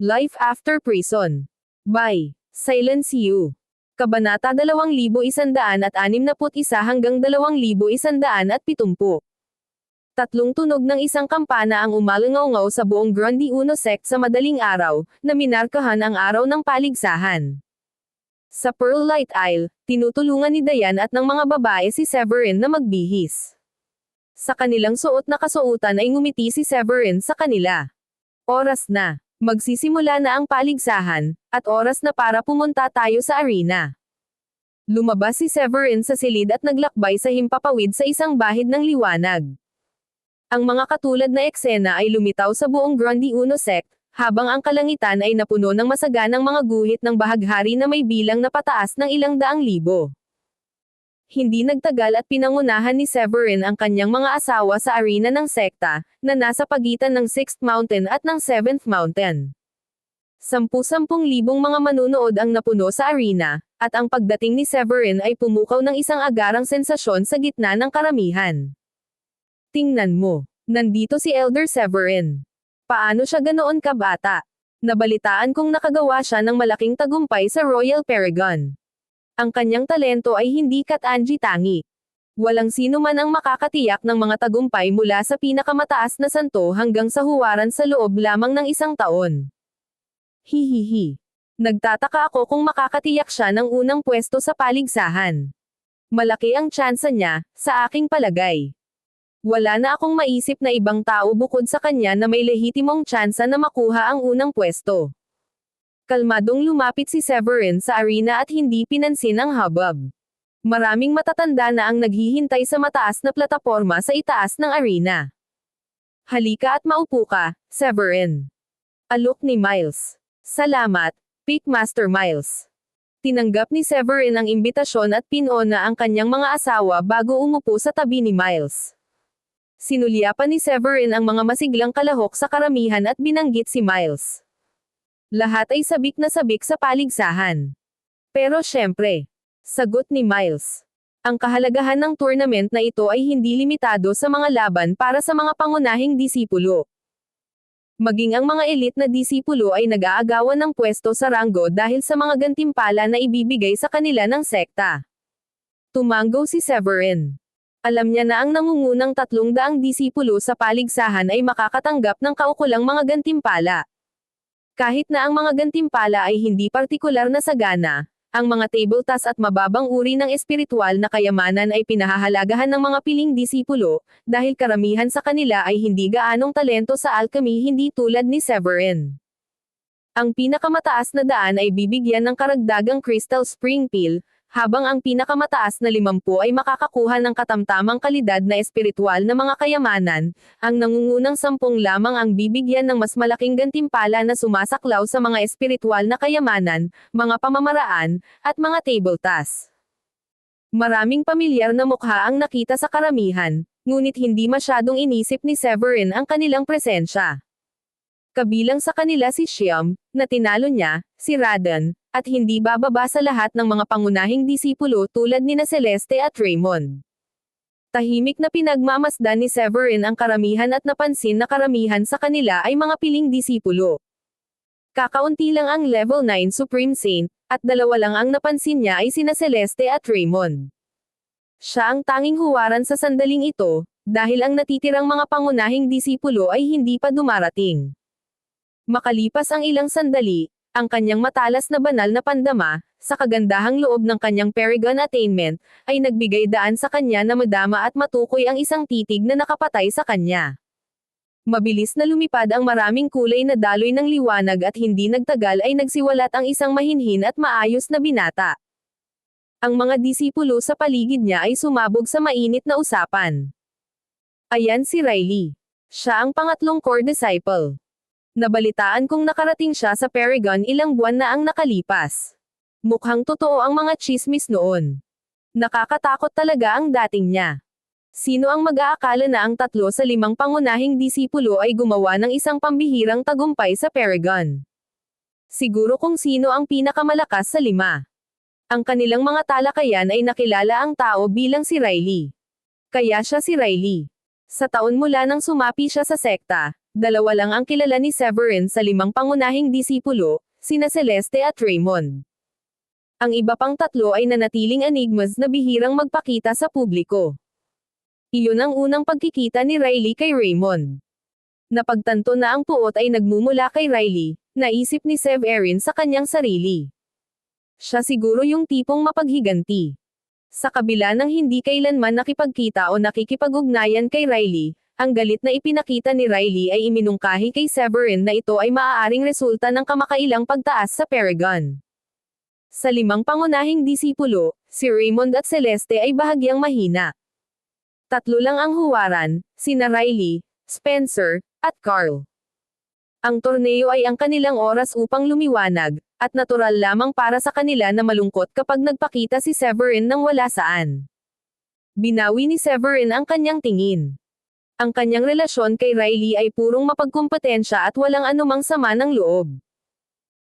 Life After Prison. By Silence You. Kabanata 2161 hanggang 2170. Tatlong tunog ng isang kampana ang umalangaw-ngaw sa buong Grundy Uno sect sa madaling araw, na minarkahan ang araw ng paligsahan. Sa Pearl Light Isle, tinutulungan ni Diane at ng mga babae si Severin na magbihis. Sa kanilang suot na kasuotan ay ngumiti si Severin sa kanila. Oras na. Magsisimula na ang paligsahan, at oras na para pumunta tayo sa arena. Lumabas si Severin sa silid at naglakbay sa himpapawid sa isang bahid ng liwanag. Ang mga katulad na eksena ay lumitaw sa buong Grundy Uno sect, habang ang kalangitan ay napuno ng masaganang mga guhit ng bahaghari na may bilang na pataas ng ilang daang libo. Hindi nagtagal at pinangunahan ni Severin ang kanyang mga asawa sa arena ng sekta, na nasa pagitan ng 6th Mountain at ng 7th Mountain. 10,000 mga manunood ang napuno sa arena, at ang pagdating ni Severin ay pumukaw ng isang agarang sensasyon sa gitna ng karamihan. Tingnan mo, nandito si Elder Severin. Paano siya ganoon kabata? Nabalitaan kong nakagawa siya ng malaking tagumpay sa Royal Paragon. Ang kanyang talento ay hindi kat-anji-tangi. Walang sino man ang makakatiyak ng mga tagumpay mula sa pinakamataas na santo hanggang sa huwaran sa loob lamang ng isang taon. Hihihi. Nagtataka ako kung makakatiyak siya ng unang pwesto sa paligsahan. Malaki ang tsansa niya, sa aking palagay. Wala na akong maisip na ibang tao bukod sa kanya na may lehitimong tsansa na makuha ang unang pwesto. Kalmadong lumapit si Severin sa arena at hindi pinansin ang hubbub. Maraming matatanda na ang naghihintay sa mataas na plataporma sa itaas ng arena. Halika at maupo ka, Severin. Alok ni Miles. Salamat, Pickmaster Miles. Tinanggap ni Severin ang imbitasyon at pinuna ang kanyang mga asawa bago umupo sa tabi ni Miles. Sinulyapan ni Severin ang mga masiglang kalahok sa karamihan at binanggit si Miles. Lahat ay sabik na sabik sa paligsahan. Pero syempre, sagot ni Miles. Ang kahalagahan ng tournament na ito ay hindi limitado sa mga laban para sa mga pangunahing disipulo. Maging ang mga elite na disipulo ay nag-aagawan ng pwesto sa ranggo dahil sa mga gantimpala na ibibigay sa kanila ng sekta. Tumango si Severin. Alam niya na ang nangungunang 300 disipulo sa paligsahan ay makakatanggap ng kaukulang mga gantimpala. Kahit na ang mga gantimpala ay hindi partikular na sagana, ang mga table toss at mababang uri ng espiritual na kayamanan ay pinahahalagahan ng mga piling disipulo, dahil karamihan sa kanila ay hindi gaanong talento sa alchemy hindi tulad ni Severin. Ang pinakamataas na daan ay bibigyan ng karagdagang Crystal Spring Peel, habang ang pinakamataas na 50 ay makakakuha ng katamtamang kalidad na espiritual na mga kayamanan, ang nangungunang 10 lamang ang bibigyan ng mas malaking gantimpala na sumasaklaw sa mga espiritual na kayamanan, mga pamamaraan, at mga table toss. Maraming pamilyar na mukha ang nakita sa karamihan, ngunit hindi masyadong inisip ni Severin ang kanilang presensya. Kabilang sa kanila si Xiam, na tinalo niya, si Radon, at hindi bababa sa lahat ng mga pangunahing disipulo tulad nina Celeste at Raymond. Tahimik na pinagmamasdan ni Severin ang karamihan at napansin na karamihan sa kanila ay mga piling disipulo. Kakaunti lang ang level 9 Supreme Saint, at 2 lang ang napansin niya ay sina Celeste at Raymond. Siya ang tanging huwaran sa sandaling ito, dahil ang natitirang mga pangunahing disipulo ay hindi pa dumarating. Makalipas ang ilang sandali, ang kanyang matalas na banal na pandama, sa kagandahang loob ng kanyang Paragon attainment, ay nagbigay daan sa kanya na madama at matukoy ang isang titig na nakapatay sa kanya. Mabilis na lumipad ang maraming kulay na daloy ng liwanag at hindi nagtagal ay nagsiwalat ang isang mahinhin at maayos na binata. Ang mga disipulo sa paligid niya ay sumabog sa mainit na usapan. Ayan si Riley. Siya ang pangatlong core disciple. Nabalitaan kong nakarating siya sa Paragon ilang buwan na ang nakalipas. Mukhang totoo ang mga chismis noon. Nakakatakot talaga ang dating niya. Sino ang mag-aakala na ang 3 sa 5 pangunahing disipulo ay gumawa ng isang pambihirang tagumpay sa Paragon? Siguro kung sino ang pinakamalakas sa 5. Ang kanilang mga talakayan ay nakilala ang tao bilang si Riley. Kaya siya si Riley. Sa taon mula nang sumapi siya sa sekta, Dalawa lang ang kilala ni Severin sa 5 pangunahing disipulo, sina Celeste at Raymond. Ang iba pang 3 ay nanatiling enigmas na bihirang magpakita sa publiko. Iyon ang unang pagkikita ni Riley kay Raymond. Napagtanto na ang puot ay nagmumula kay Riley, naisip ni Severin sa kanyang sarili. Siya siguro yung tipong mapaghiganti. Sa kabila ng hindi kailanman nakipagkita o nakikipag-ugnayan kay Riley, ang galit na ipinakita ni Riley ay iminungkahi kay Severin na ito ay maaaring resulta ng kamakailang pagtaas sa Paragon. Sa 5 pangunahing disipulo, si Raymond at Celeste ay bahagyang mahina. 3 lang ang huwaran, sina Riley, Spencer, at Carl. Ang torneo ay ang kanilang oras upang lumiwanag, at natural lamang para sa kanila na malungkot kapag nagpakita si Severin nang wala saan. Binawi ni Severin ang kanyang tingin. Ang kanyang relasyon kay Riley ay purong mapagkumpetensya at walang anumang sama ng loob.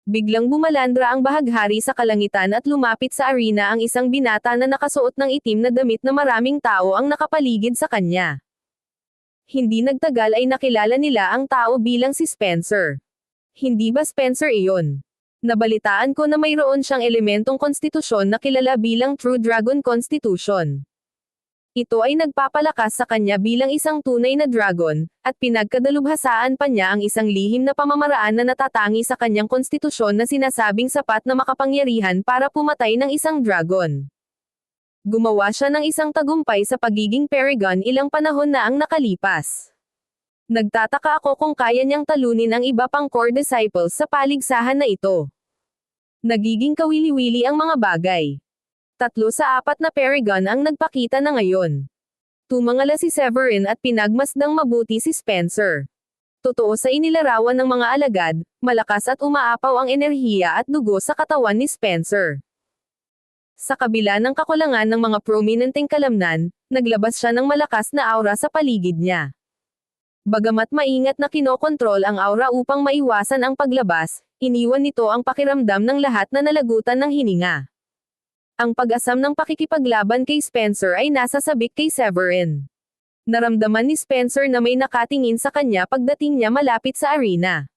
Biglang bumalandra ang bahaghari sa kalangitan at lumapit sa arena ang isang binata na nakasuot ng itim na damit na maraming tao ang nakapaligid sa kanya. Hindi nagtagal ay nakilala nila ang tao bilang si Spencer. Hindi ba Spencer iyon? Nabalitaan ko na mayroon siyang elementong konstitusyon na kilala bilang True Dragon Constitution. Ito ay nagpapalakas sa kanya bilang isang tunay na dragon, at pinagkadalubhasaan pa niya ang isang lihim na pamamaraan na natatangi sa kanyang konstitusyon na sinasabing sapat na makapangyarihan para pumatay ng isang dragon. Gumawa siya ng isang tagumpay sa pagiging Paragon ilang panahon na ang nakalipas. Nagtataka ako kung kaya niyang talunin ang iba pang core disciples sa paligsahan na ito. Nagiging kawili-wili ang mga bagay. 3 sa 4 na Paragon ang nagpakita na ngayon. Tumangala si Severin at pinagmasdang mabuti si Spencer. Totoo sa inilarawan ng mga alagad, malakas at umaapaw ang enerhiya at dugo sa katawan ni Spencer. Sa kabila ng kakulangan ng mga prominenteng kalamnan, naglabas siya ng malakas na aura sa paligid niya. Bagamat maingat na kinokontrol ang aura upang maiwasan ang paglabas, iniwan nito ang pakiramdam ng lahat na nalagutan ng hininga. Ang pag-asam ng pakikipaglaban kay Spencer ay nasa sabik kay Severin. Naramdaman ni Spencer na may nakatingin sa kanya pagdating niya malapit sa arena.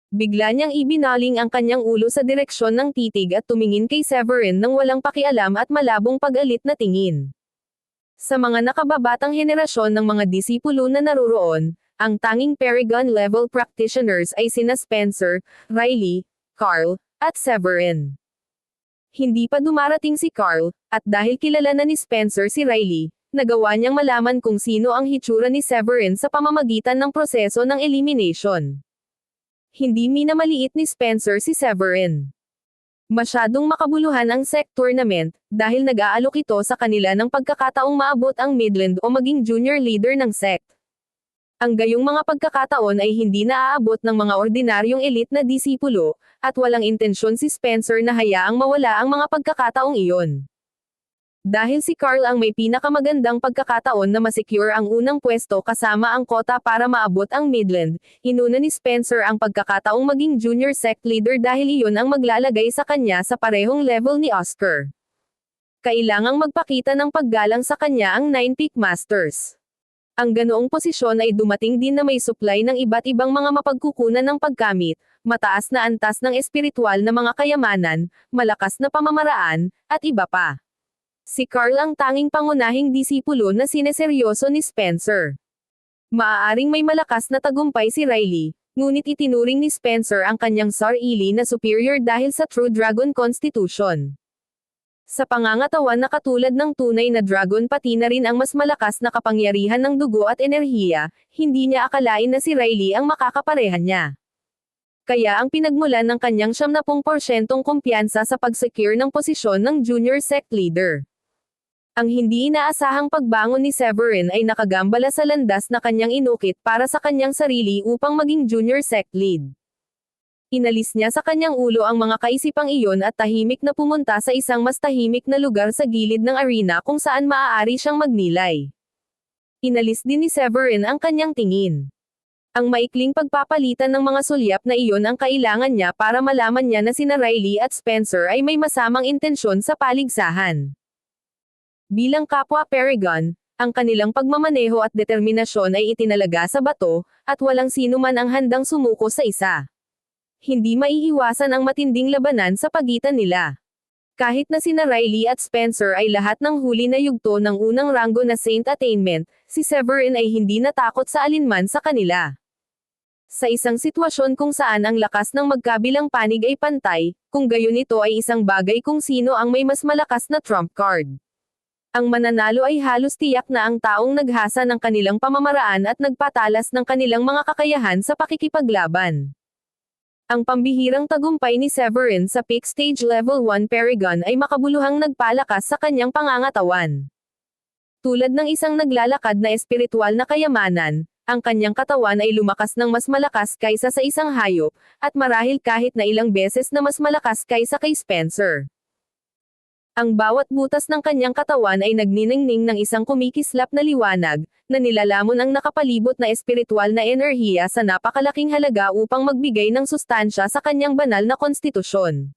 Bigla niyang ibinaling ang kanyang ulo sa direksyon ng titig at tumingin kay Severin nang walang pakialam at malabong pag-alit na tingin. Sa mga nakababatang henerasyon ng mga disipulo na naroroon, ang tanging Paragon-level practitioners ay sina Spencer, Riley, Carl, at Severin. Hindi pa dumarating si Carl, at dahil kilala na ni Spencer si Riley, nagawa niyang malaman kung sino ang hitsura ni Severin sa pamamagitan ng proseso ng elimination. Hindi minamaliit ni Spencer si Severin. Masyadong makabuluhan ang SEC tournament, dahil nag-aalok ito sa kanila ng pagkakataong maabot ang Midland o maging junior leader ng SEC. Ang gayong mga pagkakataon ay hindi naaabot ng mga ordinaryong elite na disipulo, at walang intensyon si Spencer na hayaang mawala ang mga pagkakataong iyon. Dahil si Carl ang may pinakamagandang pagkakataon na masecure ang unang pwesto kasama ang kota para maabot ang Midland, inuna ni Spencer ang pagkakataong maging junior sect leader dahil iyon ang maglalagay sa kanya sa parehong level ni Oscar. Kailangang magpakita ng paggalang sa kanya ang 9-peak Masters. Ang ganoong posisyon ay dumating din na may supply ng iba't ibang mga mapagkukunan ng pagkamit, mataas na antas ng espiritual na mga kayamanan, malakas na pamamaraan, at iba pa. Si Carl ang tanging pangunahing disipulo na sineseryoso ni Spencer. Maaaring may malakas na tagumpay si Riley, ngunit itinuring ni Spencer ang kanyang sarili na superior dahil sa True Dragon Constitution. Sa pangangatawan na katulad ng tunay na dragon pati na rin ang mas malakas na kapangyarihan ng dugo at enerhiya, hindi niya akalain na si Riley ang makakaparehan niya. Kaya ang pinagmulan ng kanyang 70% kumpiyansa sa pag-secure ng posisyon ng junior sect leader. Ang hindi inaasahang pagbangon ni Severin ay nakagambala sa landas na kanyang inukit para sa kanyang sarili upang maging junior sect lead. Inalis niya sa kanyang ulo ang mga kaisipang iyon at tahimik na pumunta sa isang mas tahimik na lugar sa gilid ng arena kung saan maaari siyang magnilay. Inalis din ni Severin ang kanyang tingin. Ang maikling pagpapalitan ng mga sulyap na iyon ang kailangan niya para malaman niya na sina Riley at Spencer ay may masamang intensyon sa paligsahan. Bilang kapwa Paragon, Ang kanilang pagmamaneho at determinasyon ay itinalaga sa bato, at walang sino man ang handang sumuko sa isa. Hindi maiiwasan ang matinding labanan sa pagitan nila. Kahit na sina Riley at Spencer ay lahat ng huli na yugto ng unang ranggo na Saint Attainment, si Severin ay hindi natakot sa alinman sa kanila. Sa isang sitwasyon kung saan ang lakas ng magkabilang panig ay pantay, kung gayon ito ay isang bagay kung sino ang may mas malakas na trump card. Ang mananalo ay halos tiyak na ang taong naghasa ng kanilang pamamaraan at nagpatalas ng kanilang mga kakayahan sa pakikipaglaban. Ang pambihirang tagumpay ni Severin sa Peak Stage Level 1 Paragon ay makabuluhang nagpalakas sa kanyang pangangatawan. Tulad ng isang naglalakad na espiritual na kayamanan, ang kanyang katawan ay lumakas ng mas malakas kaysa sa isang hayop, at marahil kahit na ilang beses na mas malakas kaysa kay Spencer. Ang bawat butas ng kanyang katawan ay nagniningning ng isang kumikislap na liwanag, na nilalamon ang nakapalibot na espiritual na enerhiya sa napakalaking halaga upang magbigay ng sustansya sa kanyang banal na konstitusyon.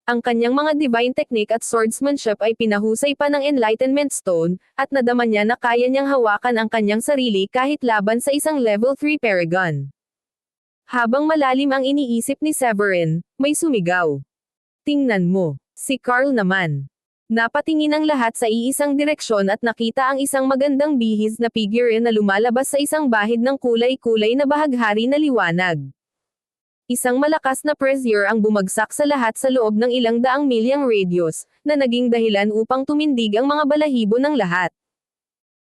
Ang kanyang mga divine technique at swordsmanship ay pinahusay pa ng Enlightenment Stone, at nadama niya na kaya niyang hawakan ang kanyang sarili kahit laban sa isang level 3 Paragon. Habang malalim ang iniisip ni Severin, may sumigaw. Tingnan mo. Si Carl naman. Napatingin ang lahat sa iisang direksyon at nakita ang isang magandang bihis na figure na lumalabas sa isang bahid ng kulay-kulay na bahaghari na liwanag. Isang malakas na pressure ang bumagsak sa lahat sa loob ng ilang daang milyang radius, na naging dahilan upang tumindig ang mga balahibo ng lahat.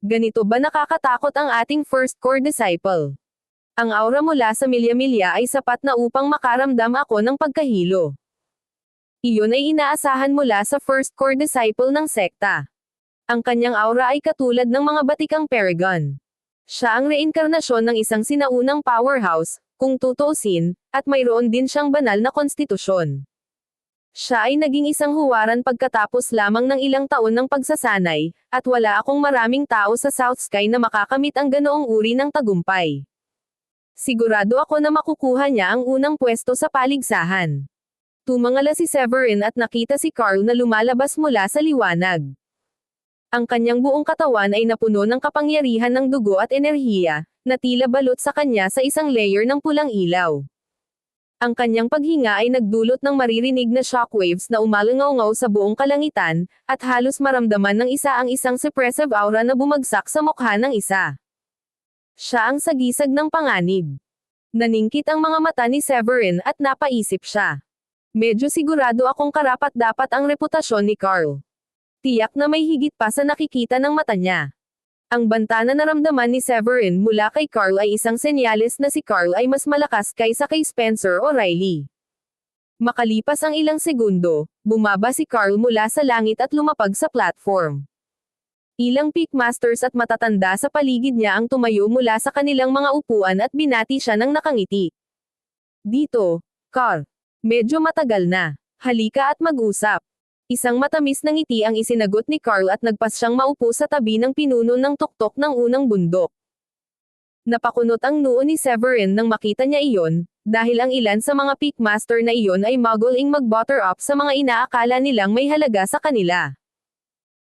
Ganito ba nakakatakot ang ating first core disciple? Ang aura mula sa milya-milya ay sapat na upang makaramdam ako ng pagkahilo. Iyon ay inaasahan mula sa first core disciple ng sekta. Ang kanyang aura ay katulad ng mga batikang Paragon. Siya ang reinkarnasyon ng isang sinaunang powerhouse, kung tutuusin, at mayroon din siyang banal na konstitusyon. Siya ay naging isang huwaran pagkatapos lamang ng ilang taon ng pagsasanay, at wala akong maraming tao sa South Sky na makakamit ang ganoong uri ng tagumpay. Sigurado ako na makukuha niya ang unang pwesto sa paligsahan. Tumangala si Severin at nakita si Carl na lumalabas mula sa liwanag. Ang kanyang buong katawan ay napuno ng kapangyarihan ng dugo at enerhiya, na tila balot sa kanya sa isang layer ng pulang ilaw. Ang kanyang paghinga ay nagdulot ng maririnig na shockwaves na umalangaw sa buong kalangitan, at halos maramdaman ng isa ang isang suppressive aura na bumagsak sa mukha ng isa. Siya ang sagisag ng panganib. Naningkit ang mga mata ni Severin at napaisip siya. Medyo sigurado akong karapat-dapat ang reputasyon ni Carl. Tiyak na may higit pa sa nakikita ng mata niya. Ang banta na naramdaman ni Severin mula kay Carl ay isang senyales na si Carl ay mas malakas kaysa kay Spencer o Riley. Makalipas ang ilang segundo, bumaba si Carl mula sa langit at lumapag sa platform. Ilang Peakmasters at matatanda sa paligid niya ang tumayo mula sa kanilang mga upuan at binati siya ng nakangiti. Dito, Carl. Medyo matagal na. Halika at mag-usap. Isang matamis na ngiti ang isinagot ni Carl at nagpas siyang maupo sa tabi ng pinuno ng tuktok ng unang bundok. Napakunot ang noo ni Severin nang makita niya iyon, dahil ang ilan sa mga Peakmaster na iyon ay muggling mag-butter up sa mga inaakala nilang may halaga sa kanila.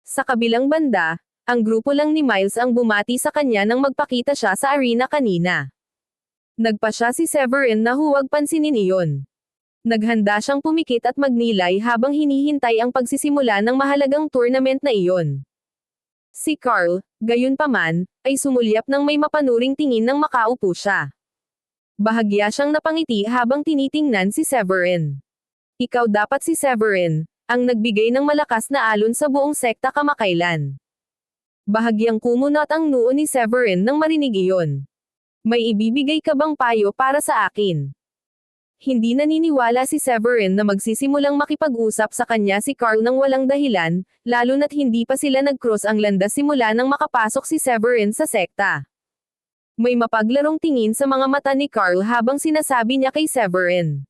Sa kabilang banda, ang grupo lang ni Miles ang bumati sa kanya nang magpakita siya sa arena kanina. Nagpa siya si Severin na huwag pansinin iyon. Naghanda siyang pumikit at magnilay habang hinihintay ang pagsisimula ng mahalagang tournament na iyon. Si Carl, gayunpaman, ay sumulyap ng may mapanuring tingin nang makaupo siya. Bahagya siyang napangiti habang tinitingnan si Severin. Ikaw dapat si Severin, ang nagbigay ng malakas na alon sa buong sekta kamakailan. Bahagyang kumunot ang noo ni Severin nang marinig iyon. May ibibigay ka bang payo para sa akin? Hindi naniniwala si Severin na magsisimulang makipag-usap sa kanya si Carl nang walang dahilan, lalo na't hindi pa sila nag-cross ang landas simula nang makapasok si Severin sa sekta. May mapaglarong tingin sa mga mata ni Carl habang sinasabi niya kay Severin.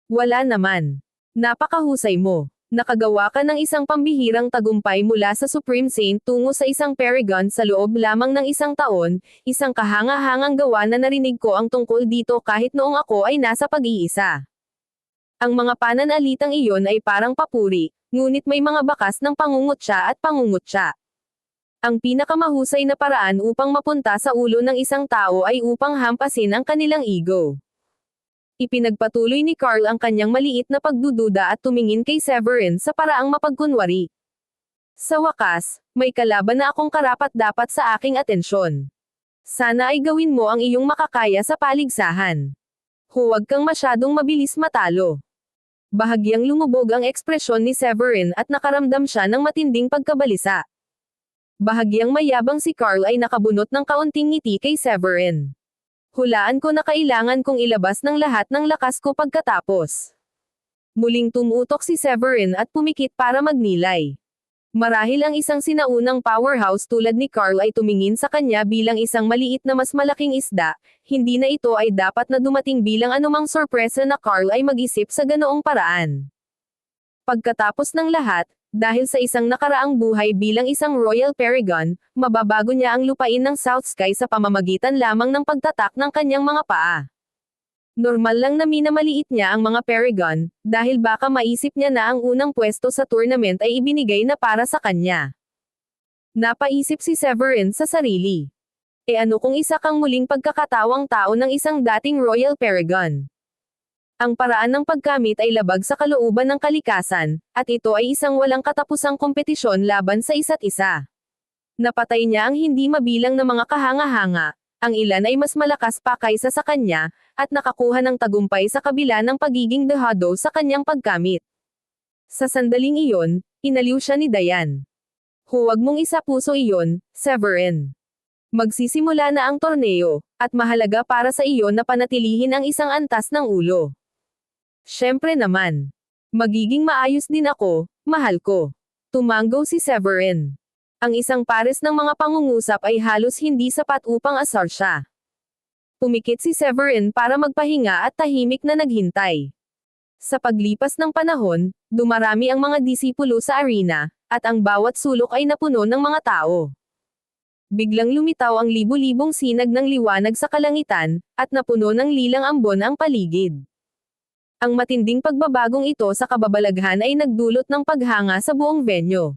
Wala naman. Napakahusay mo. Nakagawa ka ng isang pambihirang tagumpay mula sa Supreme Saint tungo sa isang Paragon sa loob lamang ng isang taon, isang kahanga-hangang gawa na narinig ko ang tungkol dito kahit noong ako ay nasa pag-iisa. Ang mga pananalitang iyon ay parang papuri, ngunit may mga bakas ng pangungutya at pangungutya. Ang pinakamahusay na paraan upang mapunta sa ulo ng isang tao ay upang hampasin ang kanilang ego. Ipinagpatuloy ni Carl ang kanyang maliit na pagdududa at tumingin kay Severin sa paraang mapagkunwari. Sa wakas, may kalaban na akong karapat-dapat sa aking atensyon. Sana ay gawin mo ang iyong makakaya sa paligsahan. Huwag kang masyadong mabilis matalo. Bahagyang lumubog ang ekspresyon ni Severin at nakaramdam siya ng matinding pagkabalisa. Bahagyang mayabang si Carl ay nakabunot ng kaunting ngiti kay Severin. Hulaan ko na kailangan kong ilabas ng lahat ng lakas ko pagkatapos. Muling tumutok si Severin at pumikit para magnilay. Marahil ang isang sinaunang powerhouse tulad ni Carl ay tumingin sa kanya bilang isang maliit na mas malaking isda, hindi na ito ay dapat na dumating bilang anumang sorpresa na Carl ay mag-isip sa ganoong paraan. Pagkatapos ng lahat, dahil sa isang nakaraang buhay bilang isang Royal Paragon, mababago niya ang lupain ng South Sky sa pamamagitan lamang ng pagtatak ng kanyang mga paa. Normal lang na minamaliit niya ang mga Paragon, dahil baka maisip niya na ang unang pwesto sa tournament ay ibinigay na para sa kanya. Napaisip si Severin sa sarili. E ano kung isa kang muling pagkakatawang tao ng isang dating Royal Paragon? Ang paraan ng pagkamit ay labag sa kalooban ng kalikasan, at ito ay isang walang katapusang kompetisyon laban sa isa't isa. Napatay niya ang hindi mabilang na mga kahanga-hanga, ang ilan ay mas malakas pa kaysa sa kanya, at nakakuha ng tagumpay sa kabila ng pagiging dehado sa kanyang pagkamit. Sa sandaling iyon, inaliw siya ni Diane. Huwag mong isapuso iyon, Severin. Magsisimula na ang torneo, at mahalaga para sa iyo na panatilihin ang isang antas ng ulo. Siyempre naman. Magiging maayos din ako, mahal ko. Tumanggo si Severin. Ang isang pares ng mga pangungusap ay halos hindi sapat upang asar siya. Pumikit si Severin para magpahinga at tahimik na naghintay. Sa paglipas ng panahon, dumarami ang mga disipulo sa arena, at ang bawat sulok ay napuno ng mga tao. Biglang lumitaw ang libu-libong sinag ng liwanag sa kalangitan, at napuno ng lilang ambon ang paligid. Ang matinding pagbabagong ito sa kababalaghan ay nagdulot ng paghanga sa buong venue.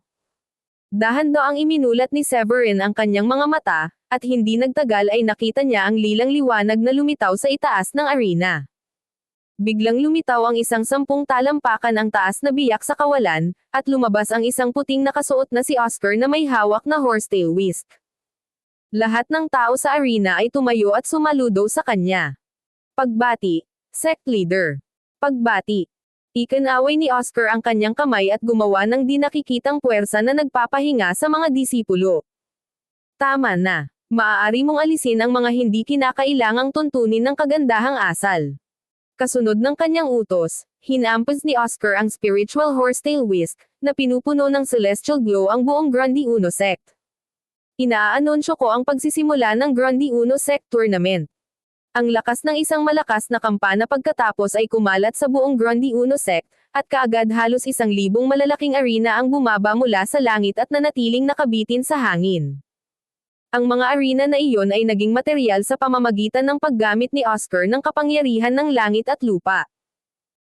Dahan-daang iminulat ni Severin ang kanyang mga mata, at hindi nagtagal ay nakita niya ang lilang liwanag na lumitaw sa itaas ng arena. Biglang lumitaw ang isang 10 talampakan ang taas na biyak sa kawalan, at lumabas ang isang puting nakasuot na si Oscar na may hawak na horsetail whisk. Lahat ng tao sa arena ay tumayo at sumaludo sa kanya. Pagbati, sect leader. Pagbati. Ikinaway ni Oscar ang kanyang kamay at gumawa ng di nakikitang puwersa na nagpapahinga sa mga disipulo. Tama na. Maaari mong alisin ang mga hindi kinakailangang tuntunin ng kagandahang asal. Kasunod ng kanyang utos, hinampas ni Oscar ang spiritual horsetail whisk, na pinupuno ng celestial glow ang buong Grande Uno sect. Inaanunsyo ko ang pagsisimula ng Grande Uno sect tournament. Ang lakas ng isang malakas na kampana pagkatapos ay kumalat sa buong Grande Uno sect, at kaagad halos 1,000 malalaking arena ang bumaba mula sa langit at nanatiling nakabitin sa hangin. Ang mga arena na iyon ay naging material sa pamamagitan ng paggamit ni Oscar ng kapangyarihan ng langit at lupa.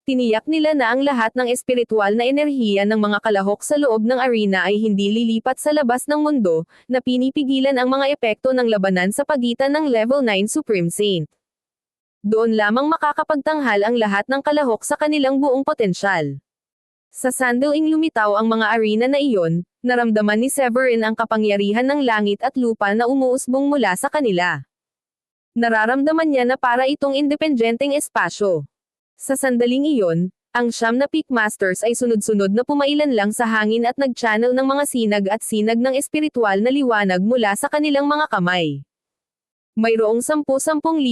Tiniyak nila na ang lahat ng espiritual na enerhiya ng mga kalahok sa loob ng arena ay hindi lilipat sa labas ng mundo, na pinipigilan ang mga epekto ng labanan sa pagitan ng Level 9 Supreme Saint. Doon lamang makakapagtanghal ang lahat ng kalahok sa kanilang buong potensyal. Sa sandaling lumitaw ang mga arena na iyon, naramdaman ni Severin ang kapangyarihan ng langit at lupa na umuusbong mula sa kanila. Nararamdaman niya na para itong independenteng espasyo. Sa sandaling iyon, ang 9 na Peak Masters ay sunod-sunod na pumailan lang sa hangin at nag-channel ng mga sinag at sinag ng espiritual na liwanag mula sa kanilang mga kamay. Mayroong 10,000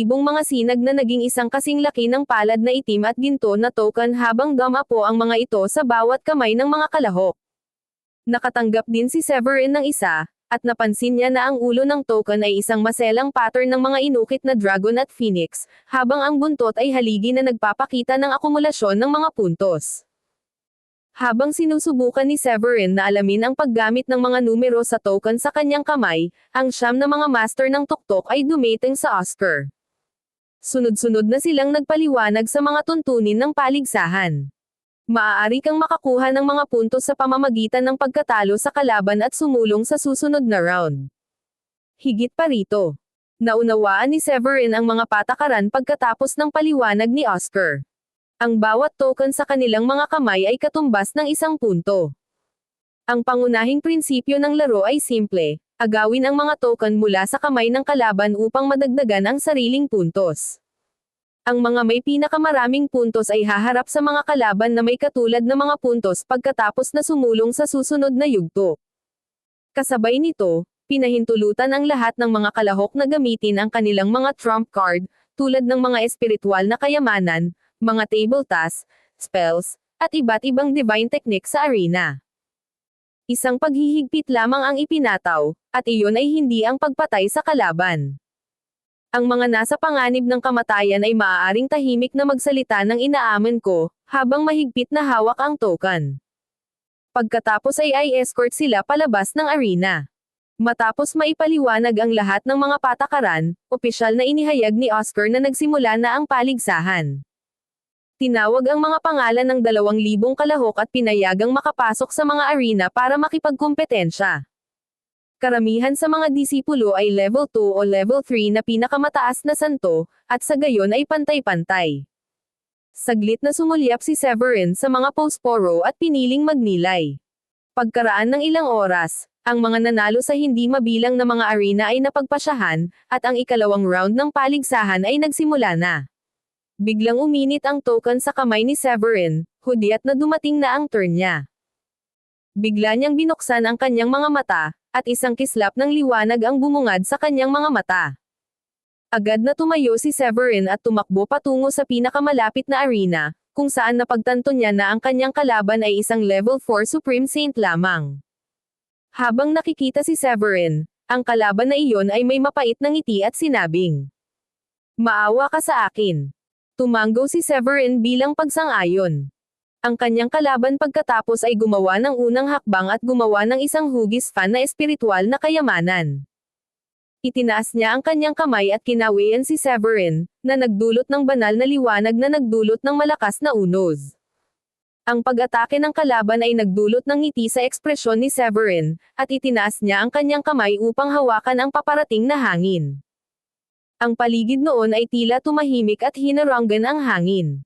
mga sinag na naging isang kasing laki ng palad na itim at ginto na token habang dumapo ang mga ito sa bawat kamay ng mga kalahok. Nakatanggap din si Severin ng isa, at napansin niya na ang ulo ng token ay isang maselang pattern ng mga inukit na dragon at phoenix, habang ang buntot ay haligi na nagpapakita ng akumulasyon ng mga puntos. Habang sinusubukan ni Severin na alamin ang paggamit ng mga numero sa token sa kanyang kamay, ang 9 na mga master ng tuktok ay dumating sa Oscar. Sunod-sunod na silang nagpaliwanag sa mga tuntunin ng paligsahan. Maaari kang makakuha ng mga puntos sa pamamagitan ng pagkatalo sa kalaban at sumulong sa susunod na round. Higit pa rito, naunawaan ni Severin ang mga patakaran pagkatapos ng paliwanag ni Oscar. Ang bawat token sa kanilang mga kamay ay katumbas ng isang punto. Ang pangunahing prinsipyo ng laro ay simple, agawin ang mga token mula sa kamay ng kalaban upang madagdagan ang sariling puntos. Ang mga may pinakamaraming puntos ay haharap sa mga kalaban na may katulad na mga puntos pagkatapos na sumulong sa susunod na yugto. Kasabay nito, pinahintulutan ang lahat ng mga kalahok na gamitin ang kanilang mga trump card, tulad ng mga espiritual na kayamanan, mga table tasks, spells, at iba't ibang divine technique sa arena. Isang paghihigpit lamang ang ipinataw, at iyon ay hindi ang pagpatay sa kalaban. Ang mga nasa panganib ng kamatayan ay maaaring tahimik na magsalita ng inaaman ko, habang mahigpit na hawak ang token. Pagkatapos ay i-escort sila palabas ng arena. Matapos maipaliwanag ang lahat ng mga patakaran, opisyal na inihayag ni Oscar na nagsimula na ang paligsahan. Tinawag ang mga pangalan ng 2,000 kalahok at pinayagang makapasok sa mga arena para makipagkumpetensya. Karamihan sa mga disipulo ay level 2 o level 3 na pinakamataas na santo, at sa gayon ay pantay-pantay. Saglit na sumulyap si Severin sa mga posporo at piniling magnilay. Pagkaraan ng ilang oras, ang mga nanalo sa hindi mabilang na mga arena ay napagpasyahan, at ang ikalawang round ng paligsahan ay nagsimula na. Biglang uminit ang token sa kamay ni Severin, hudyat na dumating na ang turn niya. Bigla niyang binuksan ang kanyang mga mata, at isang kislap ng liwanag ang bumungad sa kanyang mga mata. Agad na tumayo si Severin at tumakbo patungo sa pinakamalapit na arena, kung saan napagtanto niya na ang kanyang kalaban ay isang level 4 Supreme Saint lamang. Habang nakikita si Severin, ang kalaban na iyon ay may mapait na ngiti at sinabing, "Maawa ka sa akin." Tumanggo si Severin bilang pagsang-ayon. Ang kanyang kalaban pagkatapos ay gumawa ng unang hakbang at gumawa ng isang hugis fan na espiritual na kayamanan. Itinaas niya ang kanyang kamay at kinawian si Severin, na nagdulot ng banal na liwanag na nagdulot ng malakas na unos. Ang pag-atake ng kalaban ay nagdulot ng ngiti sa ekspresyon ni Severin, at itinaas niya ang kanyang kamay upang hawakan ang paparating na hangin. Ang paligid noon ay tila tumahimik at hinaranggan ang hangin.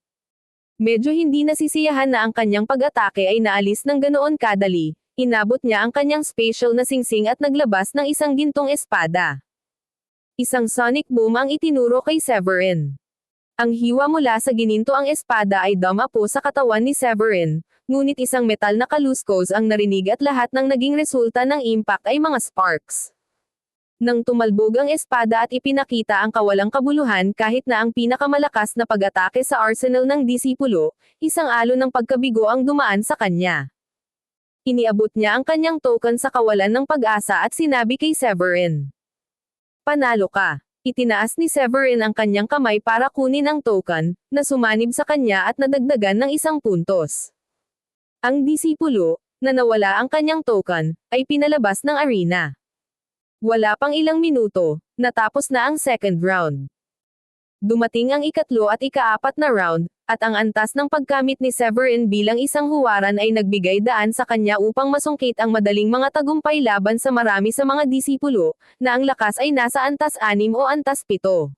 Medyo hindi nasisiyahan na ang kanyang pag-atake ay naalis ng ganoon kadali, inabot niya ang kanyang special na singsing at naglabas ng isang gintong espada. Isang sonic boom ang itinuro kay Severin. Ang hiwa mula sa gininto ang espada ay dumapo sa katawan ni Severin, ngunit isang metal na kaluskos ang narinig at lahat ng naging resulta ng impact ay mga sparks. Nang tumalbog ang espada at ipinakita ang kawalang kabuluhan kahit na ang pinakamalakas na pag-atake sa arsenal ng disipulo, isang alon ng pagkabigo ang dumaan sa kanya. Iniabot niya ang kanyang token sa kawalan ng pag-asa at sinabi kay Severin, "Panalo ka." Itinaas ni Severin ang kanyang kamay para kunin ang token, na sumanib sa kanya at nadagdagan ng isang puntos. Ang disipulo, na nawala ang kanyang token, ay pinalabas ng arena. Wala pang ilang minuto, natapos na ang second round. Dumating ang ikatlo at ika-4 na round, at ang antas ng pagkamit ni Severin bilang isang huwaran ay nagbigay daan sa kanya upang masungkit ang madaling mga tagumpay laban sa marami sa mga disipulo, na ang lakas ay nasa antas 6 o antas 7.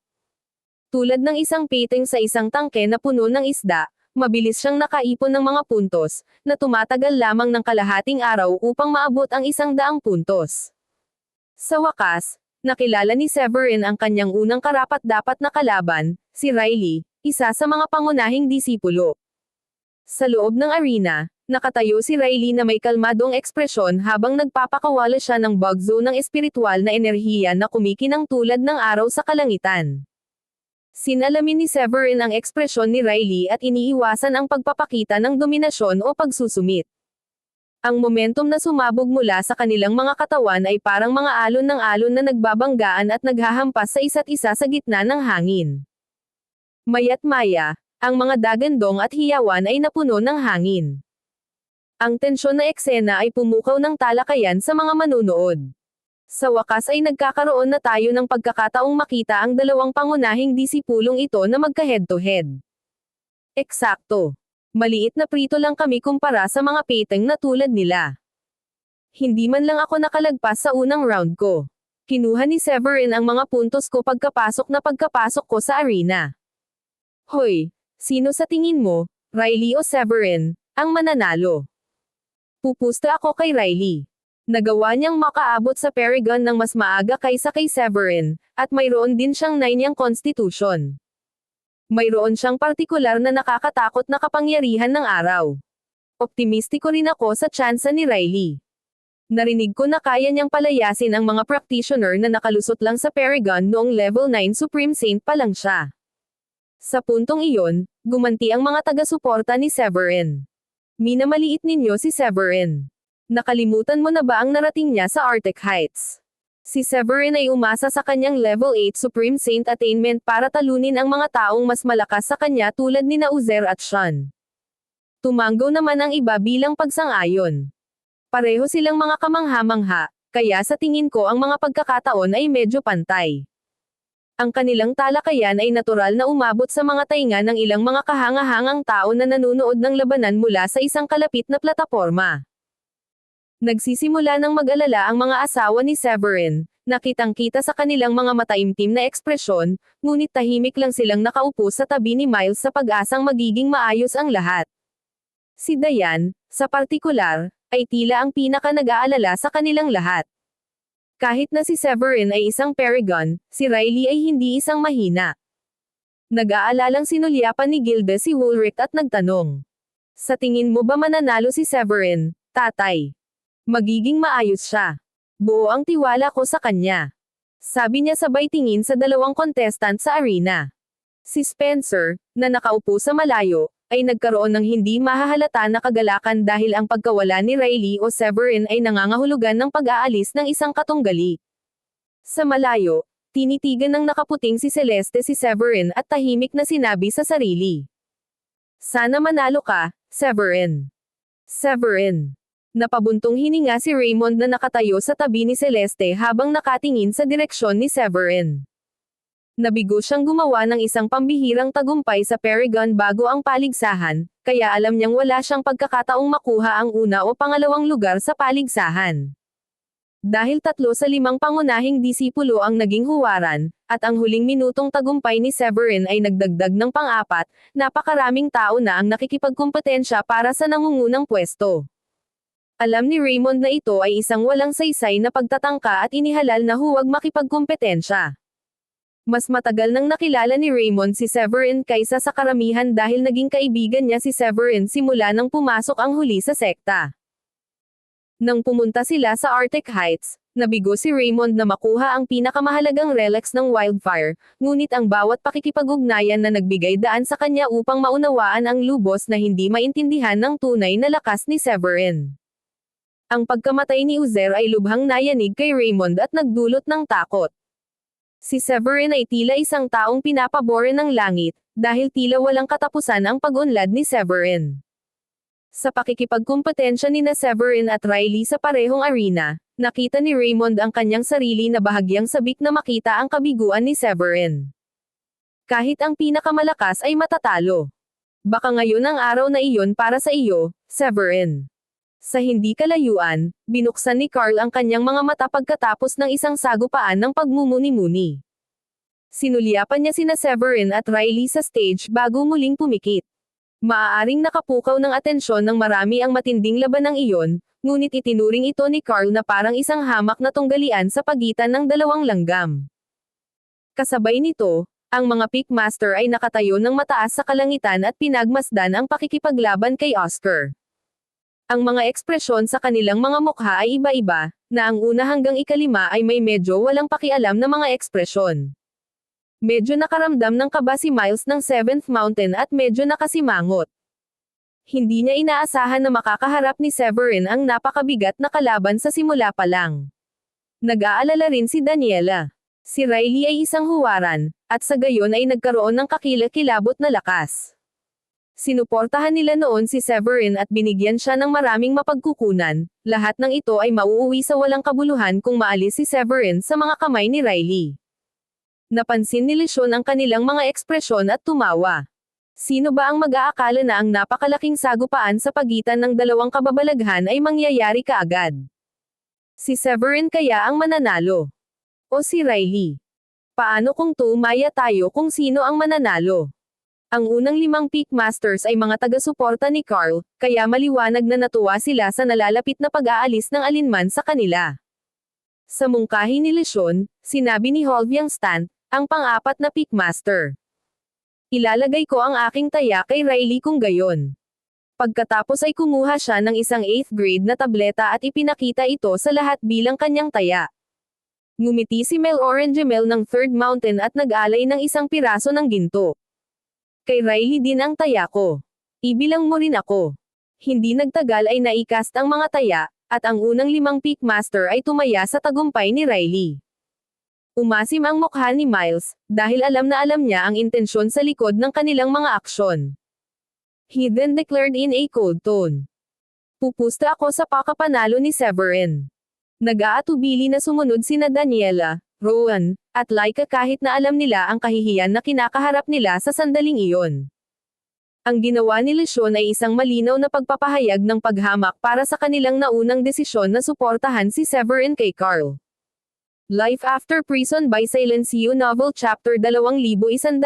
Tulad ng isang pating sa isang tangke na puno ng isda, mabilis siyang nakaipon ng mga puntos, na tumatagal lamang ng kalahating araw upang maabot ang 100 puntos. Sa wakas, nakilala ni Severin ang kanyang unang karapat-dapat na kalaban, si Riley, isa sa mga pangunahing disipulo. Sa loob ng arena, nakatayo si Riley na may kalmadong ekspresyon habang nagpapakawala siya ng bugzo ng espiritual na enerhiya na kumikinang tulad ng araw sa kalangitan. Sinalamin ni Severin ang ekspresyon ni Riley at iniiwasan ang pagpapakita ng dominasyon o pagsusumit. Ang momentum na sumabog mula sa kanilang mga katawan ay parang mga alon ng alon na nagbabanggaan at naghahampas sa isa't isa sa gitna ng hangin. Maya't maya, ang mga dagandong at hiyawan ay napuno ng hangin. Ang tensyon na eksena ay pumukaw ng talakayan sa mga manunood. Sa wakas ay nagkakaroon na tayo ng pagkakataong makita ang dalawang pangunahing disipulong ito na magka-head-to-head. Eksakto. Maliit na prito lang kami kumpara sa mga peteng na tulad nila. Hindi man lang ako nakalagpas sa unang round ko. Kinuha ni Severin ang mga puntos ko pagkapasok ko sa arena. Hoy, sino sa tingin mo, Riley o Severin, ang mananalo? Pupusta ako kay Riley. Nagawa niyang makaabot sa Paragon ng mas maaga kaysa kay Severin, at mayroon din siyang 9 constitution. Mayroon siyang partikular na nakakatakot na kapangyarihan ng araw. Optimistiko rin ako sa tsansa ni Riley. Narinig ko na kaya niyang palayasin ang mga practitioner na nakalusot lang sa Paragon noong level 9 Supreme Saint pa lang siya. Sa puntong iyon, gumanti ang mga taga-suporta ni Severin. Minamaliit ninyo si Severin. Nakalimutan mo na ba ang narating niya sa Arctic Heights? Si Severin ay umasa sa kanyang level 8 Supreme Saint attainment para talunin ang mga taong mas malakas sa kanya tulad ni Uzer at Sean. Tumanggo naman ang iba bilang pagsang-ayon. Pareho silang mga kamangha-mangha, kaya sa tingin ko ang mga pagkakataon ay medyo pantay. Ang kanilang talakayan ay natural na umabot sa mga tainga ng ilang mga kahanga-hangang tao na nanonood ng labanan mula sa isang kalapit na plataporma. Nagsisimula ng mag-alala ang mga asawa ni Severin, nakitang-kita sa kanilang mga mataimtim na ekspresyon, ngunit tahimik lang silang nakaupo sa tabi ni Miles sa pag-asang magiging maayos ang lahat. Si Diane, sa partikular, ay tila ang pinaka-nag-aalala sa kanilang lahat. Kahit na si Severin ay isang Paragon, si Riley ay hindi isang mahina. Nag-aalalang sinulyapan ni Gilda si Woolrich at nagtanong. Sa tingin mo ba mananalo si Severin, tatay? Magiging maayos siya. Buo ang tiwala ko sa kanya. Sabi niya sabay tingin sa dalawang contestant sa arena. Si Spencer, na nakaupo sa malayo, ay nagkaroon ng hindi mahahalata na kagalakan dahil ang pagkawala ni Riley o Severin ay nangangahulugan ng pag-aalis ng isang katunggali. Sa malayo, tinitigan ng nakaputing si Celeste si Severin at tahimik na sinabi sa sarili. Sana manalo ka, Severin. Severin. Napabuntong hininga si Raymond na nakatayo sa tabi ni Celeste habang nakatingin sa direksyon ni Severin. Nabigo siyang gumawa ng isang pambihirang tagumpay sa Paragon bago ang paligsahan, kaya alam niyang wala siyang pagkakataong makuha ang una o pangalawang lugar sa paligsahan. Dahil 3 sa 5 pangunahing disipulo ang naging huwaran, at ang huling minutong tagumpay ni Severin ay nagdagdag ng pang-4, napakaraming tao na ang nakikipagkumpetensya para sa nangungunang pwesto. Alam ni Raymond na ito ay isang walang saysay na pagtatangka at inihalal na huwag makipagkumpetensya. Mas matagal nang nakilala ni Raymond si Severin kaysa sa karamihan dahil naging kaibigan niya si Severin simula nang pumasok ang huli sa sekta. Nang pumunta sila sa Arctic Heights, nabigo si Raymond na makuha ang pinakamahalagang relics ng Wildfire, ngunit ang bawat pakikipag-ugnayan na nagbigay daan sa kanya upang maunawaan ang lubos na hindi maintindihan ng tunay na lakas ni Severin. Ang pagkamatay ni Uzer ay lubhang nayanig kay Raymond at nagdulot ng takot. Si Severin ay tila isang taong pinapabore ng langit, dahil tila walang katapusan ang pag-unlad ni Severin. Sa pakikipagkumpetensya ni Severin at Riley sa parehong arena, nakita ni Raymond ang kanyang sarili na bahagyang sabik na makita ang kabiguan ni Severin. Kahit ang pinakamalakas ay matatalo. Baka ngayon ang araw na iyon para sa iyo, Severin. Sa hindi kalayuan, binuksan ni Carl ang kanyang mga mata pagkatapos ng isang sagupaan ng pagmumuni-muni. Sinulyapan niya sina Severin at Riley sa stage bago muling pumikit. Maaaring nakapukaw ng atensyon ng marami ang matinding labanang iyon, ngunit itinuring ito ni Carl na parang isang hamak na tunggalian sa pagitan ng dalawang langgam. Kasabay nito, ang mga Pickmaster ay nakatayo ng mataas sa kalangitan at pinagmasdan ang pakikipaglaban kay Oscar. Ang mga ekspresyon sa kanilang mga mukha ay iba-iba, na ang una hanggang ika-5 ay may medyo walang pakialam na mga ekspresyon. Medyo nakaramdam ng kaba si Miles ng 7th Mountain at medyo nakasimangot. Hindi niya inaasahan na makakaharap ni Severin ang napakabigat na kalaban sa simula pa lang. Nag-aalala rin si Daniela. Si Riley ay isang huwaran, at sa gayon ay nagkaroon ng kakilakilabot na lakas. Sinuportahan nila noon si Severin at binigyan siya ng maraming mapagkukunan, lahat ng ito ay mauuwi sa walang kabuluhan kung maalis si Severin sa mga kamay ni Riley. Napansin ni Lesion ang kanilang mga ekspresyon at tumawa. Sino ba ang mag-aakala na ang napakalaking sagupaan sa pagitan ng dalawang kababalaghan ay mangyayari kaagad? Si Severin kaya ang mananalo? O si Riley? Paano kung tumaya tayo kung sino ang mananalo? Ang unang 5 Peak Masters ay mga taga-suporta ni Carl, kaya maliwanag na natuwa sila sa nalalapit na pag-aalis ng alinman sa kanila. Sa mungkahi ni Lesyon, sinabi ni Holvyang Stant, ang pang-apat na Peak Master. Ilalagay ko ang aking taya kay Riley kung gayon. Pagkatapos ay kumuha siya ng isang 8th grade na tableta at ipinakita ito sa lahat bilang kanyang taya. Ngumiti si Mel Orangemel ng Third Mountain at nag-alay ng isang piraso ng ginto. Kay Riley din ang taya ko. Ibilang mo rin ako. Hindi nagtagal ay naikast ang mga taya, at ang unang 5 Peak Master ay tumaya sa tagumpay ni Riley. Umasim ang mukha ni Miles, dahil alam na alam niya ang intensyon sa likod ng kanilang mga aksyon. He then declared in a cold tone. Pupusta ako sa pakapanalo ni Severin. Nag-aatubili na sumunod sina Daniela, Rowan, at Laika kahit na alam nila ang kahihiyan na kinakaharap nila sa sandaling iyon. Ang ginawa ni Lesyon ay isang malinaw na pagpapahayag ng paghamak para sa kanilang naunang desisyon na suportahan si Severin kay Carl. Life After Prison by Silencio Novel Chapter 2169.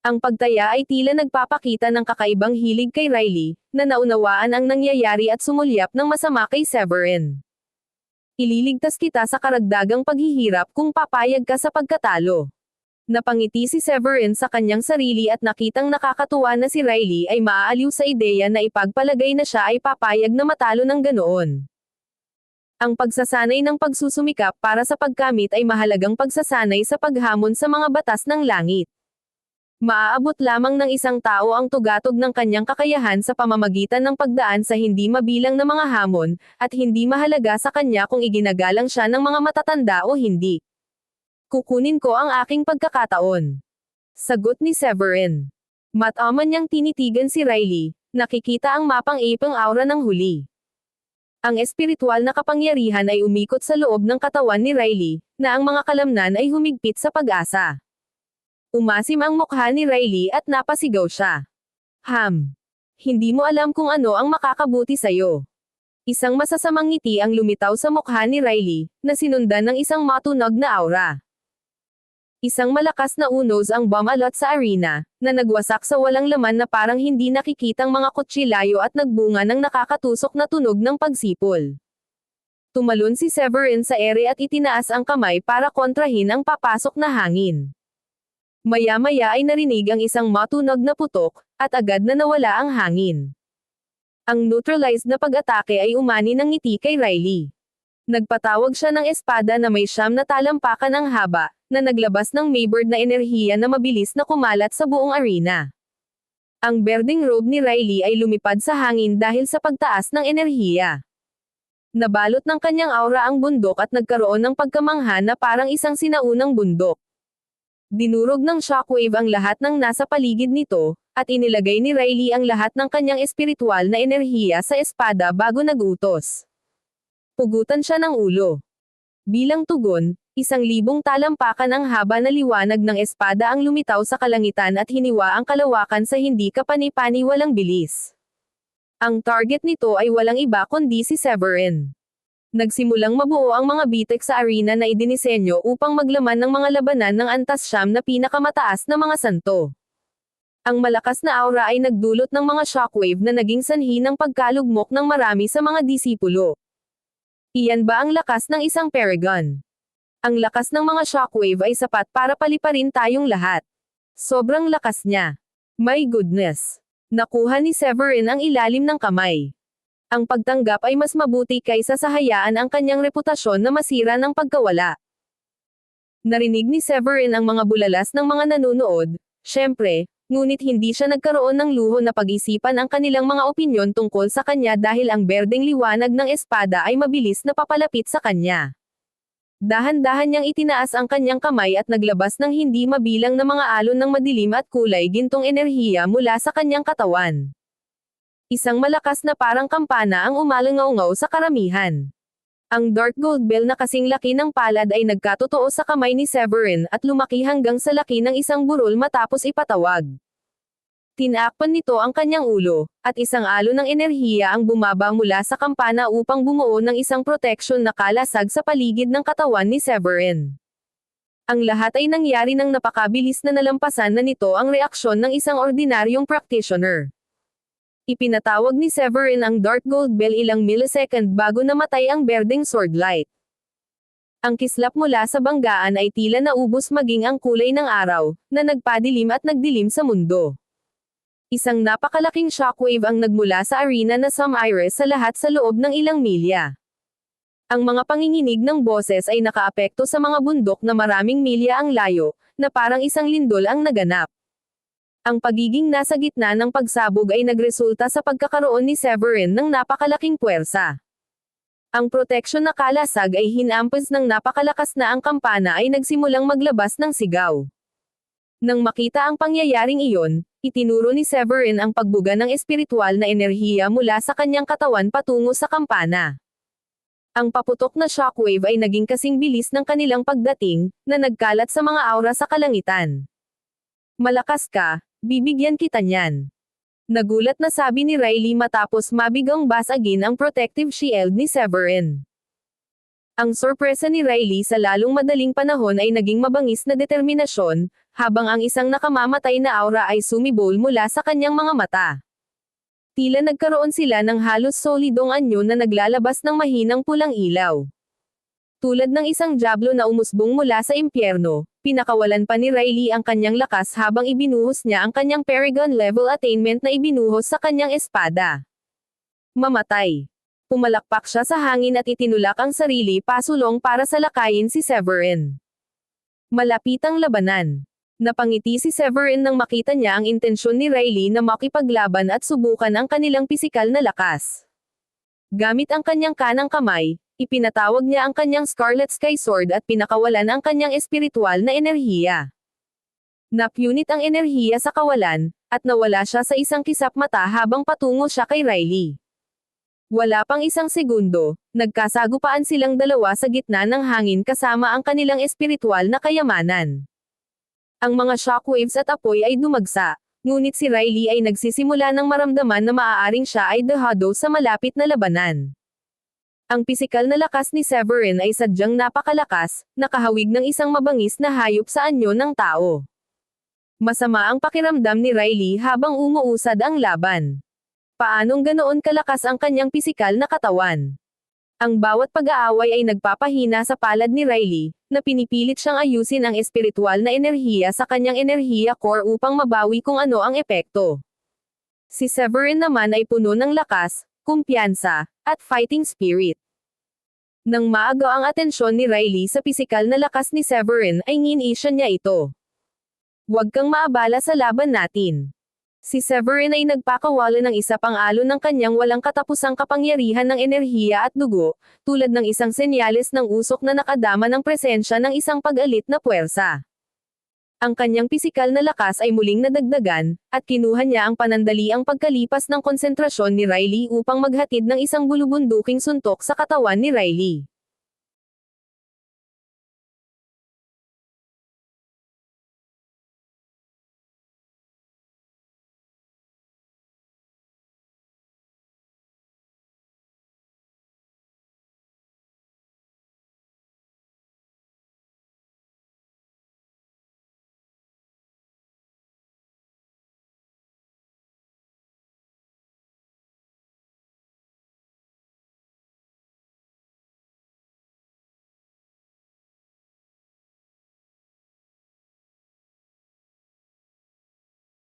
Ang pagtaya ay tila nagpapakita ng kakaibang hilig kay Riley, na naunawaan ang nangyayari at sumulyap ng masama kay Severin. Ililigtas kita sa karagdagang paghihirap kung papayag ka sa pagkatalo. Napangiti si Severin sa kanyang sarili at nakitang nakakatuwa na si Riley ay maaaliw sa ideya na ipagpalagay na siya ay papayag na matalo ng ganoon. Ang pagsasanay ng pagsusumikap para sa pagkamit ay mahalagang pagsasanay sa paghamon sa mga batas ng langit. Maaabot lamang ng isang tao ang tugatog ng kanyang kakayahan sa pamamagitan ng pagdaan sa hindi mabilang na mga hamon, at hindi mahalaga sa kanya kung iginagalang siya ng mga matatanda o hindi. Kukunin ko ang aking pagkakataon. Sagot ni Severin. Mataman niyang tinitigan si Riley, nakikita ang mapang-ipang aura ng huli. Ang espiritual na kapangyarihan ay umikot sa loob ng katawan ni Riley, na ang mga kalamnan ay humigpit sa pag-asa. Umasim ang mukha ni Riley at napasigaw siya. Hindi mo alam kung ano ang makakabuti sa'yo. Isang masasamang ngiti ang lumitaw sa mukha ni Riley, na sinundan ng isang matunog na aura. Isang malakas na unos ang bumalot sa arena, na nagwasak sa walang laman na parang hindi nakikitang mga kutsilayo at nagbunga ng nakakatusok na tunog ng pagsipol. Tumalon si Severin sa ere at itinaas ang kamay para kontrahin ang papasok na hangin. Maya-maya ay narinig ang isang matunog na putok, at agad na nawala ang hangin. Ang neutralized na pag-atake ay umani ng ngiti kay Riley. Nagpatawag siya ng espada na may 9 na talampakan ang haba, na naglabas ng Maybird na enerhiya na mabilis na kumalat sa buong arena. Ang berdeng robe ni Riley ay lumipad sa hangin dahil sa pagtaas ng enerhiya. Nabalot ng kanyang aura ang bundok at nagkaroon ng pagkamangha na parang isang sinaunang bundok. Dinurog ng shockwave ang lahat ng nasa paligid nito, at inilagay ni Riley ang lahat ng kanyang espiritual na enerhiya sa espada bago nagutos. Pugutan siya ng ulo. Bilang tugon, 1,000 talampakan ang haba na liwanag ng espada ang lumitaw sa kalangitan at hiniwa ang kalawakan sa hindi kapani-paniwalang bilis. Ang target nito ay walang iba kundi si Severin. Nagsimulang mabuo ang mga bitek sa arena na idinisenyo upang maglaman ng mga labanan ng antas siyam na pinakamataas na mga santo. Ang malakas na aura ay nagdulot ng mga shockwave na naging sanhi ng pagkalugmok ng marami sa mga disipulo. Iyan ba ang lakas ng isang Paragon? Ang lakas ng mga shockwave ay sapat para paliparin tayong lahat. Sobrang lakas niya. My goodness. Nakuha ni Severin ang ilalim ng kamay. Ang pagtanggap ay mas mabuti kaysa sa hayaan ang kanyang reputasyon na masira ng pagkawala. Narinig ni Severin ang mga bulalas ng mga nanunood, syempre, ngunit hindi siya nagkaroon ng luho na pag-isipan ang kanilang mga opinyon tungkol sa kanya dahil ang berdeng liwanag ng espada ay mabilis na papalapit sa kanya. Dahan-dahan niyang itinaas ang kanyang kamay at naglabas ng hindi mabilang na mga alon ng madilim at kulay gintong enerhiya mula sa kanyang katawan. Isang malakas na parang kampana ang umalangaw-ngaw sa karamihan. Ang dark gold bell na kasing laki ng palad ay nagkatotoo sa kamay ni Severin at lumaki hanggang sa laki ng isang burol matapos ipatawag. Tinakpan nito ang kanyang ulo, at isang alon ng enerhiya ang bumaba mula sa kampana upang bumuo ng isang proteksyon na kalasag sa paligid ng katawan ni Severin. Ang lahat ay nangyari nang napakabilis na nalampasan na nito ang reaksyon ng isang ordinaryong practitioner. Ipinatawag ni Severin ang Dark Gold Bell ilang millisecond bago namatay ang berdeng sword light. Ang kislap mula sa banggaan ay tila naubos maging ang kulay ng araw, na nagpadilim at nagdilim sa mundo. Isang napakalaking shockwave ang nagmula sa arena na Sum-Iris sa lahat sa loob ng ilang milya. Ang mga panginginig ng boses ay nakaapekto sa mga bundok na maraming milya ang layo, na parang isang lindol ang naganap. Ang pagiging nasa gitna ng pagsabog ay nagresulta sa pagkakaroon ni Severin ng napakalaking puwersa. Ang proteksyon na kalasag ay hinampas ng napakalakas na ang kampana ay nagsimulang maglabas ng sigaw. Nang makita ang pangyayaring iyon, itinuro ni Severin ang pagbuga ng espiritual na enerhiya mula sa kanyang katawan patungo sa kampana. Ang paputok na shockwave ay naging kasing bilis ng kanilang pagdating, na nagkalat sa mga aura sa kalangitan. Malakas ka, bibigyan kita niyan. Nagulat na sabi ni Riley matapos mabigang basagin ang protective shield ni Severin. Ang sorpresa ni Riley sa lalong madaling panahon ay naging mabangis na determinasyon, habang ang isang nakamamatay na aura ay sumibol mula sa kanyang mga mata. Tila nagkaroon sila ng halos solidong anyo na naglalabas ng mahinang pulang ilaw. Tulad ng isang diablo na umusbong mula sa impyerno, pinakawalan pa ni Riley ang kanyang lakas habang ibinuhos niya ang kanyang Paragon level attainment na ibinuhos sa kanyang espada. Mamatay. Pumalakpak siya sa hangin at itinulak ang sarili pasulong para salakayin si Severin. Malapit ang labanan. Napangiti si Severin nang makita niya ang intensyon ni Riley na makipaglaban at subukan ang kanilang pisikal na lakas. Gamit ang kanyang kanang kamay, ipinatawag niya ang kanyang Scarlet Sky Sword at pinakawalan ang kanyang espiritual na enerhiya. Napunit ang enerhiya sa kawalan, at nawala siya sa isang kisap mata habang patungo siya kay Riley. Wala pang isang segundo, nagkasagupaan silang dalawa sa gitna ng hangin kasama ang kanilang espiritual na kayamanan. Ang mga shockwaves at apoy ay dumagsa, ngunit si Riley ay nagsisimula ng maramdaman na maaaring siya ay dehado sa malapit na labanan. Ang pisikal na lakas ni Severin ay sadyang napakalakas, nakahawig ng isang mabangis na hayop sa anyo ng tao. Masama ang pakiramdam ni Riley habang umuusad ang laban. Paanong ganoon kalakas ang kanyang pisikal na katawan? Ang bawat pag-aaway ay nagpapahina sa palad ni Riley, na pinipilit siyang ayusin ang espiritual na enerhiya sa kanyang enerhiya core upang mabawi kung ano ang epekto. Si Severin naman ay puno ng lakas, kumpiyansa, at fighting spirit. Nang maagaw ang atensyon ni Riley sa pisikal na lakas ni Severin ay nginisya niya ito. Huwag kang maabala sa laban natin. Si Severin ay nagpakawala ng isa pang alon ng kanyang walang katapusang kapangyarihan ng enerhiya at dugo, tulad ng isang senyales ng usok na nakadama ng presensya ng isang pag-alit na puwersa. Ang kanyang pisikal na lakas ay muling nadagdagan, at kinuha niya ang panandaliang pagkalipas ng konsentrasyon ni Riley upang maghatid ng isang bulubunduking suntok sa katawan ni Riley.